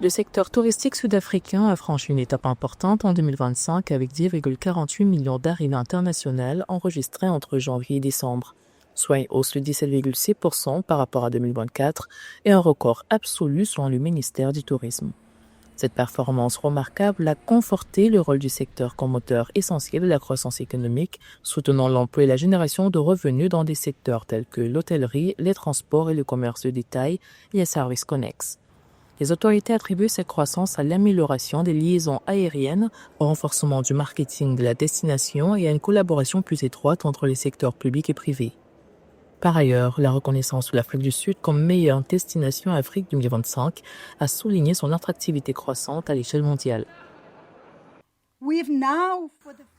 Le secteur touristique sud-africain a franchi une étape importante en 2025 avec 10,48 millions d'arrivées internationales enregistrées entre janvier et décembre, soit une hausse de 17,6% par rapport à 2024 et un record absolu selon le ministère du Tourisme. Cette performance remarquable a conforté le rôle du secteur comme moteur essentiel de la croissance économique, soutenant l'emploi et la génération de revenus dans des secteurs tels que l'hôtellerie, les transports et le commerce de détail et les services connexes. Les autorités attribuent cette croissance à l'amélioration des liaisons aériennes, au renforcement du marketing de la destination et à une collaboration plus étroite entre les secteurs publics et privés. Par ailleurs, la reconnaissance de l'Afrique du Sud comme meilleure destination Afrique 2025 a souligné son attractivité croissante à l'échelle mondiale.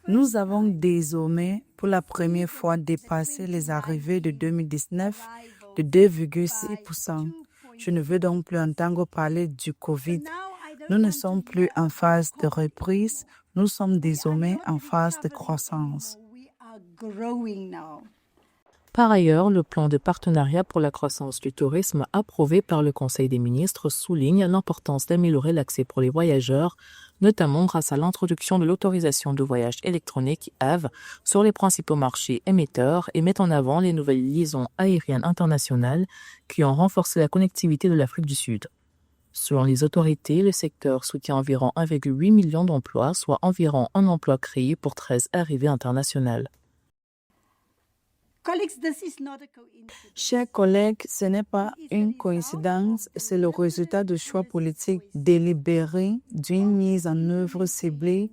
Nous avons désormais pour la première fois dépassé les arrivées de 2019 de 2,6%. Je ne veux donc plus entendre parler du Covid. Nous ne sommes plus en phase de reprise, nous sommes désormais en phase de croissance. Par ailleurs, le plan de partenariat pour la croissance du tourisme approuvé par le Conseil des ministres souligne l'importance d'améliorer l'accès pour les voyageurs, notamment grâce à l'introduction de l'autorisation de voyage électronique AV sur les principaux marchés émetteurs et met en avant les nouvelles liaisons aériennes internationales qui ont renforcé la connectivité de l'Afrique du Sud. Selon les autorités, le secteur soutient environ 1,8 million d'emplois, soit environ un emploi créé pour 13 arrivées internationales. Chers collègues, ce n'est pas une coïncidence, c'est le résultat de choix politiques délibérés, d'une mise en œuvre ciblée,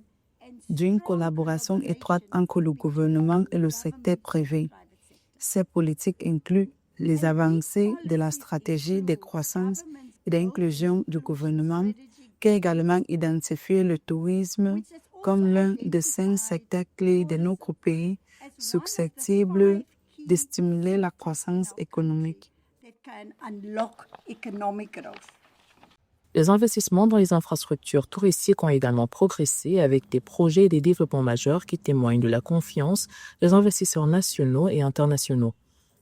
d'une collaboration étroite entre le gouvernement et le secteur privé. Ces politiques incluent les avancées de la stratégie de croissance et d'inclusion du gouvernement, qui a également identifié le tourisme comme l'un des 5 secteurs clés de notre pays susceptibles de stimuler la croissance économique. Les investissements dans les infrastructures touristiques ont également progressé avec des projets et des développements majeurs qui témoignent de la confiance des investisseurs nationaux et internationaux.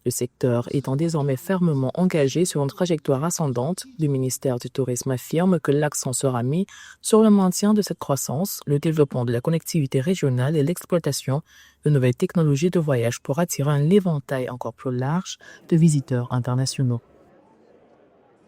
Le secteur étant désormais fermement engagé sur une trajectoire ascendante, le ministère du Tourisme affirme que l'accent sera mis sur le maintien de cette croissance, le développement de la connectivité régionale et l'exploitation de nouvelles technologies de voyage pour attirer un éventail encore plus large de visiteurs internationaux.